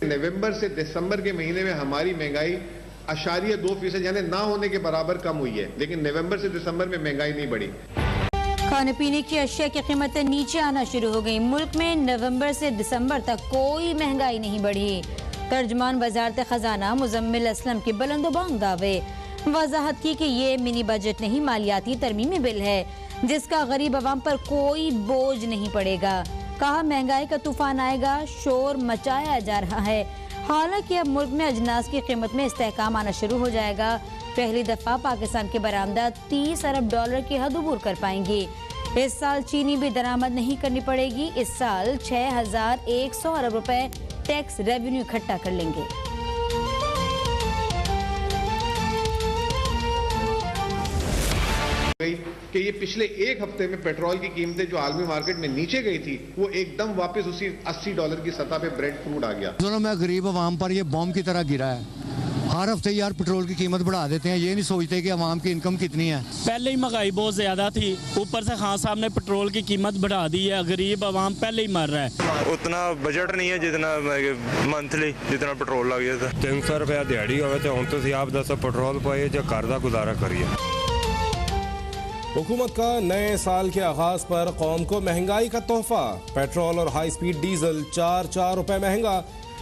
नवंबर से दिसंबर के महीने में हमारी महंगाई 0.2% यानी ना होने के बराबर कम हुई है, लेकिन नवंबर से दिसंबर में महंगाई नहीं बढ़ी। खाने पीने की अशिया की कीमतें नीचे आना शुरू हो गई। मुल्क में नवंबर से दिसंबर तक कोई महंगाई नहीं बढ़ी। तर्जमान वजारत खजाना मुजम्मिल असलम के बुलंदबांग दावे। वजाहत की कि ये मिनी बजट नहीं, मालियाती तरमीमी बिल है जिसका गरीब अवाम पर कोई बोझ नहीं पड़ेगा। कहा महंगाई का तूफान आएगा, शोर मचाया जा रहा है। हालांकि अब मुल्क में अजनास की कीमत में इस्तेहकाम आना शुरू हो जाएगा। पहली दफा पाकिस्तान के बरामदा $30 अरब की हद अबूर कर पाएंगी। इस साल चीनी भी दरामद नहीं करनी पड़ेगी। इस साल 6100 अरब रुपए टैक्स रेवेन्यू इकट्ठा कर लेंगे। कि ये पिछले एक हफ्ते में पेट्रोल की कीमतें जो आलमी मार्केट में नीचे गई थी वो एकदम वापस उसी $80 की सतह पे ब्रेड क्रूड आ गया। दोनों में गरीब अवाम पर ये बॉम्ब की तरह गिरा है। हर हफ्ते यार पेट्रोल की कीमत बढ़ा देते हैं, ये नहीं सोचते कि अवाम की इनकम कितनी है। पहले ही महंगाई बहुत ज्यादा थी, ऊपर से खान साहब ने पेट्रोल की कीमत बढ़ा दी है। गरीब अवाम पहले ही मर रहा है। उतना बजट नहीं है जितना मंथली जितना पेट्रोल लग जाता। 300 रुपया दिहाड़ी हो तो हम तुम आप दसो पेट्रोल पाइए जो घर का गुजारा करिए। हुकूमत का नए साल के आगाज पर कौम को महंगाई का तोहफा। पेट्रोल और हाई स्पीड डीजल 4 रुपए महंगा,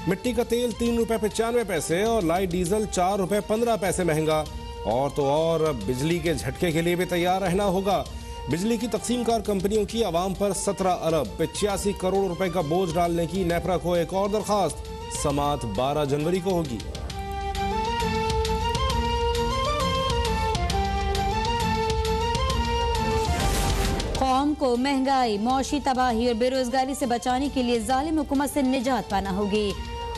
मिट्टी का तेल ₹3.95 और लाइट डीजल ₹4.15 महंगा। और तो और बिजली के झटके के लिए भी तैयार रहना होगा। बिजली की तकसीमकार कंपनियों की आवाम पर 17 अरब 85 करोड़ रुपए का बोझ डालने की नेपरा को एक और दरखास्त। समात 12 जनवरी को होगी। कौम को महंगाई, मौशी तबाही और बेरोजगारी से बचाने के लिए जालिम हुकूमत से निजात पाना होगी।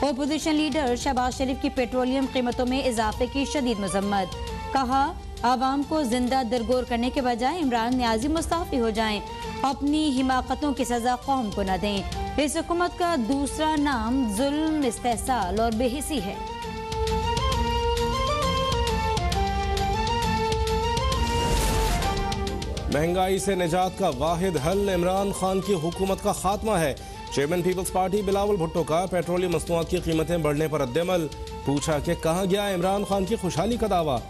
ओपोजिशन लीडर शहबाज शरीफ की पेट्रोलियम कीमतों में इजाफे की शदीद मजम्मत। कहा आवाम को जिंदा दरगोर करने के बजाय इमरान न्याजी मुस्ताफी हो जाएं, अपनी हिमाकतों की सजा कौम को न दें। इस हुकूमत का दूसरा नाम जुल्म, इस्तेहसाल और बेहिसी है। महंगाई से निजात का वाहिद हल इमरान खान की हुकूमत का खात्मा है। Chairman Peoples Party Bilawal Bhutto का पेट्रोलियम मसनूआत की कीमतें बढ़ने पर रद्दमल। पूछा कि कहाँ गया इमरान खान की खुशहाली का दावा।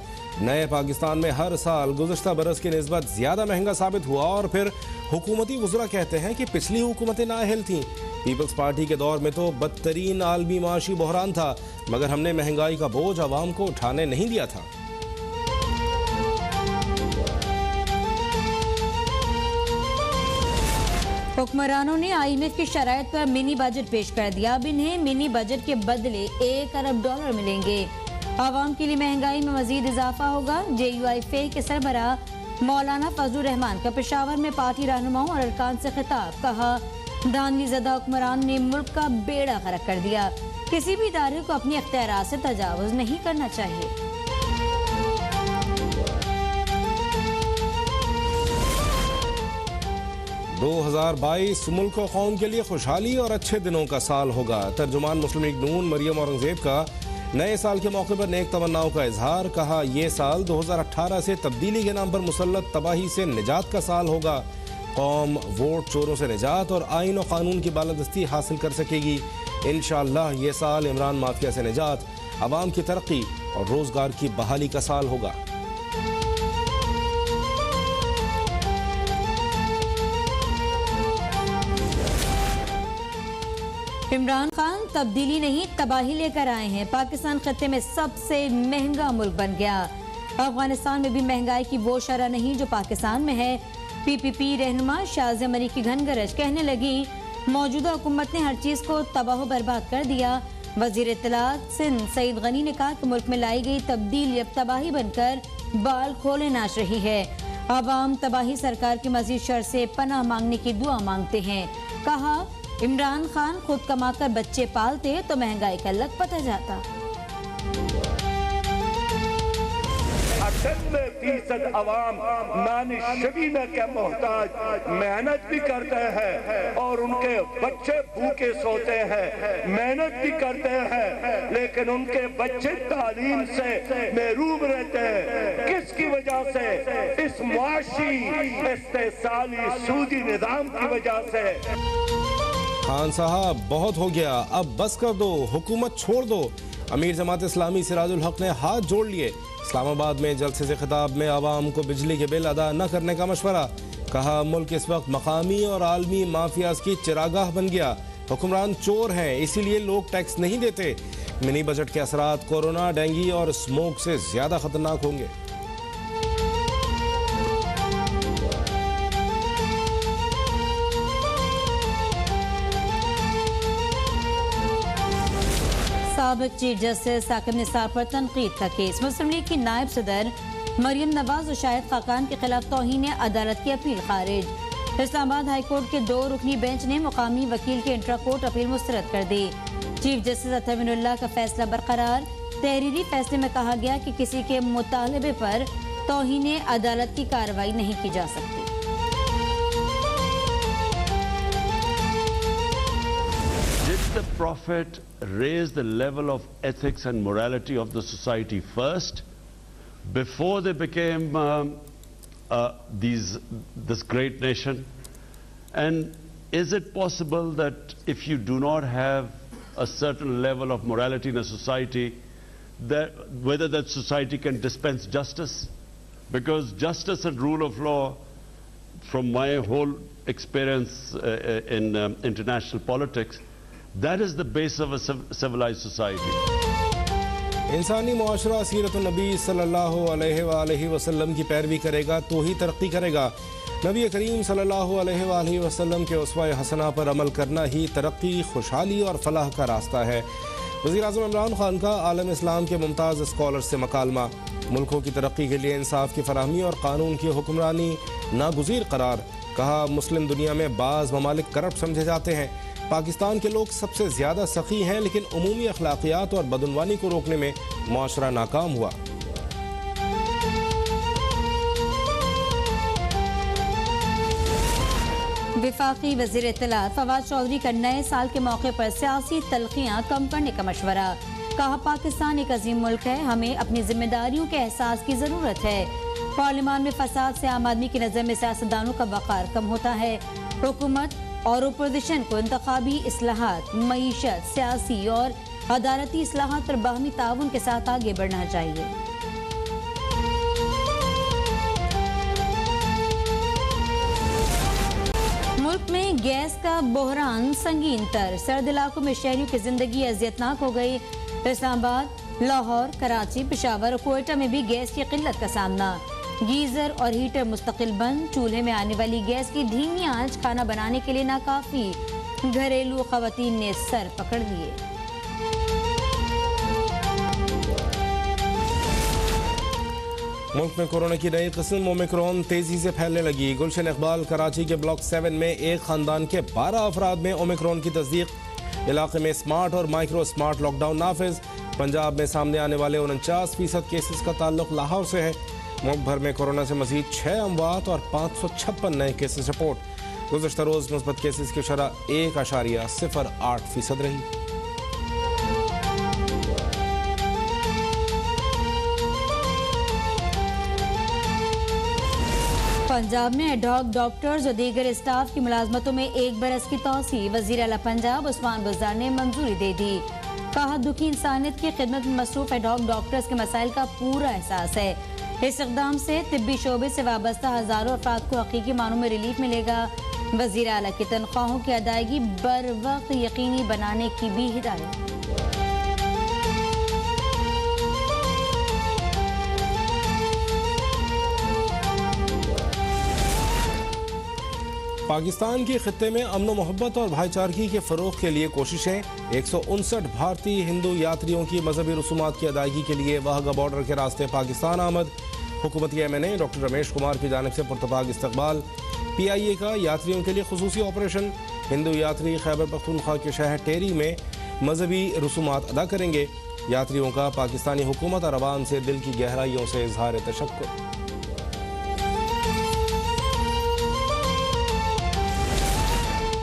नए पाकिस्तान में हर साल गुज़श्ता बरस की निस्बत ज्यादा महंगा साबित हुआ और फिर हुकूमती वज़रा कहते हैं कि पिछली हुकूमतें नाअहल थीं। पीपल्स पार्टी के दौर में तो बदतरीन आलमी माशी बहरान था, मगर हमने महंगाई का बोझ आवाम को उठाने नहीं दिया था। हुक्मरानों ने IMF की शराइत पर मिनी बजट पेश कर दिया। अब इन्हें मिनी बजट के बदले $1 अरब मिलेंगे। आवाम के लिए महंगाई में मजीद इजाफा होगा। JUI के सरबराह मौलाना फजलुर रहमान का पेशावर में पार्टी रहनुमाओं और अरकान से खिताब। कहा धांधली ज़दा हुक्मरान ने मुल्क का बेड़ा गर्क कर दिया। किसी भी इदारे को अपनी इख्तियारात से तजावुज नहीं करना चाहिए। 2022 मुल्क और कौम के लिए खुशहाली और अच्छे दिनों का साल होगा। तर्जुमान मुस्लिम लीग नून मरियम औरंगजेब का नए साल के मौके पर नेक तमन्नाओं का इजहार। कहा ये साल 2018 से तब्दीली के नाम पर मुसल्लत तबाही से निजात का साल होगा। कौम वोट चोरों से निजात और आइन और कानून की बालादस्ती हासिल कर सकेगी। इंशाअल्लाह ये साल इमरान माफिया से निजात, अवाम की तरक्की और रोजगार की बहाली का साल होगा। इमरान खान तब्दीली नहीं तबाही लेकर आए हैं। पाकिस्तान खत्ते में सबसे महंगा मुल्क बन गया। अफगानिस्तान में भी महंगाई की वो शरह नहीं जो पाकिस्तान में है। PPP रहनुमा शाज़िया मरी की घनगरज कहने लगी मौजूदा हुकूमत ने हर चीज को तबाह बर्बाद कर दिया। वजीर इत्तलात सिंध सईद गनी ने कहा कि मुल्क में लाई गई तब्दीली अब तबाही बनकर बाल खोले नाच रही है। अवाम तबाही सरकार की मजीद शर से पनाह मांगने की दुआ मांगते हैं। कहा इमरान खान खुद कमाकर बच्चे पालते तो महंगाई का लग पता जाता। 98% अवाम नानिशबीना के मोहताज मेहनत भी करते हैं और उनके बच्चे भूखे सोते हैं, मेहनत भी करते हैं लेकिन उनके बच्चे तालीम से महरूम रहते हैं। किसकी वजह से? इस मुआशी इस्तेहसाली सूदी निजाम की वजह से। खान साहब बहुत हो गया, अब बस कर दो, हुकूमत छोड़ दो। अमीर जमात इस्लामी सिराजुल हक ने हाथ जोड़ लिए। इस्लामाबाद में जलसे से खिताब में आवाम को बिजली के बिल अदा न करने का मशवरा। कहा मुल्क इस वक्त मकामी और आलमी माफियाज की चिरागाह बन गया। हुक्मरान चोर हैं, इसीलिए लोग टैक्स नहीं देते। मिनी बजट के असरात कोरोना, डेंगू और स्मोक से ज्यादा खतरनाक होंगे। साबिक चीफ जस्टिस साकिब निसार पर तनकीद का केस। मुस्लिम लीग की नायब सदर मरियम नवाज और शाहिद खाकान के खिलाफ तौहीन अदालत की अपील खारिज। इस्लामाबाद हाई कोर्ट के 2 रुकनी बेंच ने मुकामी वकील की इंट्रा कोर्ट अपील मुस्तरद कर दी। चीफ जस्टिस अतहर मिनुल्लाह का फैसला बरकरार। तहरीरी फैसले में कहा गया कि किसी के मुतालबे पर तौहीन अदालत की कार्रवाई नहीं की जा सकती। Did the Prophet raise the level of ethics and morality of the society first, before they became this great nation? And is it possible that if you do not have a certain level of morality in a society, that whether that society can dispense justice? Because justice and rule of law, from my whole experience in international politics, that is the base of a civilized society. इंसानी मुआशरा सीरत नबी सल्लल्लाहु अलैहि वसल्लम की पैरवी करेगा तो ही तरक्की करेगा। नबी करीम सल्लल्लाहु अलैहि वसल्लम के उस्वा हसना पर अमल करना ही तरक्की, खुशहाली और फलाह का रास्ता है। वज़ीर-ए-आज़म इमरान खान का आलम इस्लाम के मुमताज़ स्कॉलर से मकालमा। मुल्कों की तरक्की के लिए इंसाफ की फराहमी और कानून की हुक्मरानी नागुज़ीर करार। कहा मुस्लिम दुनिया में बाज़ ममालिक करप्ट समझे जाते हैं। पाकिस्तान के लोग सबसे ज़्यादा सखी हैं, लेकिन उमूमी अखलाकियात और बदउनवानी को रोकने में मुआशरा नाकाम हुआ। वफाकी वज़ीर इत्तलात फवाद चौधरी का नए साल के मौके पर सियासी तलखियाँ कम करने का मशवरा। कहा पाकिस्तान एक अजीम मुल्क है, हमें अपनी जिम्मेदारियों के एहसास की ज़रूरत है। पार्लियामान में फसाद से आम आदमी की नज़र में सियासतदानों का वक़ार कम होता है। हुकूमत और अपोजिशन को इंतखाबी इस्लाहात, मईशत, सियासी और अदालती इस्लाहात पर बाहमी ताउन के साथ आगे बढ़ना चाहिए। मुल्क में गैस का बहरान संगीन तर। सर्द इलाकों में शहरियों की जिंदगी अजियतनाक हो गई। इस्लामाबाद, लाहौर, कराची, पेशावर और कोयटा में भी गैस की किल्लत का सामना। गीजर और हीटर मुस्तकिल बंद। चूल्हे में आने वाली गैस की धीमी आंच खाना बनाने के लिए नाकाफी। घरेलू खवातीन ने सर पकड़ लिए। मुल्क में कोरोना की नई किस्म ओमिक्रॉन तेजी से फैलने लगी। गुलशन इकबाल कराची के ब्लॉक 7 में एक खानदान के 12 अफराद में ओमिक्रॉन की तस्दीक। इलाके में स्मार्ट और माइक्रो स्मार्ट लॉकडाउन नाफिज। पंजाब में सामने आने वाले 49% केसेस का ताल्लुक लाहौर से है। मुल्क भर में कोरोना से मजीद 6 अमवात और 556 नए केसेस रिपोर्ट। गुज़श्ता रोज मुस्बत केसेस की शरह 1.08% रही। पंजाब में एडहॉक डॉक्टर्स और दीगर स्टाफ की मुलाजमतों में 1 बरस की तौसी। वज़ीर आला पंजाब उस्मान बुज़दार ने मंजूरी दे दी। कहा दुखी इंसानियत की खिदमत में मसरूफ एडहॉक डॉक्टर्स के मसाइल का पूरा एहसास है। इस इक़दाम से तिब्बी शोबे से वाबस्ता हज़ारों अफराद को हकीकी मानों में रिलीफ मिलेगा। वज़ीर आला की तनख्वाहों की अदायगी बर वक्त यकीनी बनाने की भी हिदायत। पाकिस्तान के खित्ते में अमन मोहब्बत और भाईचारगी के फ़रोग़ के लिए कोशिशें। 159 भारतीय हिंदू यात्रियों की मजहबी रसूमात की अदायगी के लिए वाहगा बॉर्डर के रास्ते पाकिस्तान आमद। हुकूमती MNA डॉक्टर रमेश कुमार की जानिब से पुरतपाक इस्तकबाल। PIA का यात्रियों के लिए खुसूसी ऑपरेशन। हिंदू यात्री खैबर पख्तूनख्वा के शहर टेरी में मजहबी रसूमात अदा करेंगे। यात्रियों का पाकिस्तानी हुकूमत और अवाम से दिल की गहराइयों से इजहार तशक्कुर।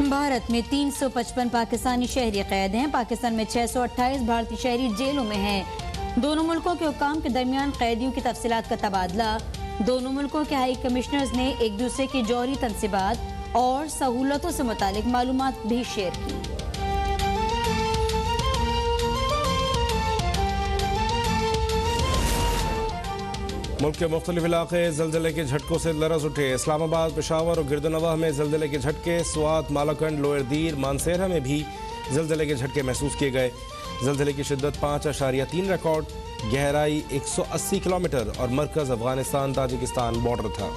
भारत में 355 पाकिस्तानी शहरी कैद हैं। पाकिस्तान में 628 भारतीय शहरी जेलों में हैं। दोनों मुल्कों के हुक्काम के दरमियान कैदियों की तफसीलात का तबादला। दोनों मुल्कों के हाई कमिश्नर्स ने एक दूसरे की जौहरी तनसीबात और सहूलतों से मुतालिक मालूमात भी शेयर की। मुल्क के मुख्तलिफ इलाके जल्जले के झटकों से लरज उठे। इस्लामाबाद, पेशावर और गिरदनवाह में जल्जले के झटके, स्वात, मालाकंड, लोअर दीर, मानसेरा में भी जल्जले के झटके महसूस किए गए। जल्जले की शिद्दत 5.3 रिकॉर्ड, गहराई 180 किलोमीटर और मरकज अफगानिस्तान ताजिकिस्तान बॉर्डर था।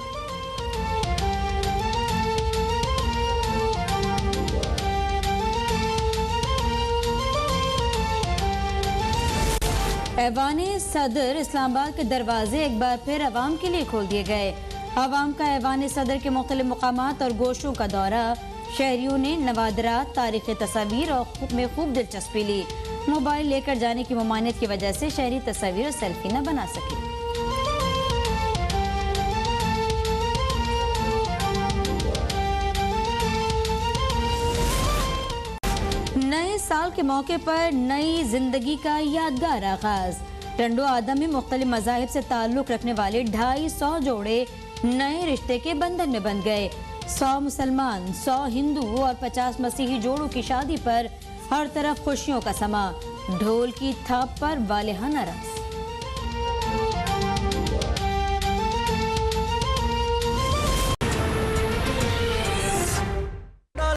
ऐवान सदर इस्लामाबाद के दरवाजे एक बार फिर अवाम के लिए खोल दिए गए। अवाम का ऐवान सदर के मुख्तलिफ मकामात और गोशों का दौरा। शहरियों ने नवादरात, तारीख़ी तस्वीर और में खूब दिलचस्पी ली। मोबाइल लेकर जाने की ममानियत की वजह से शहरी तस्वीर और सेल्फी न बना सके। नए साल के मौके पर नई जिंदगी का यादगार आगाज। टंडो आदम में मुख्तलिफ मज़ाहिब से ताल्लुक़ रखने वाले 250 जोड़े नए रिश्ते के बंधन में बंध गए। 100 मुसलमान, 100 हिंदू और 50 मसीही जोड़ों की शादी पर हर तरफ खुशियों का समा। ढोल की थाप पर वालिहाना रक़्स।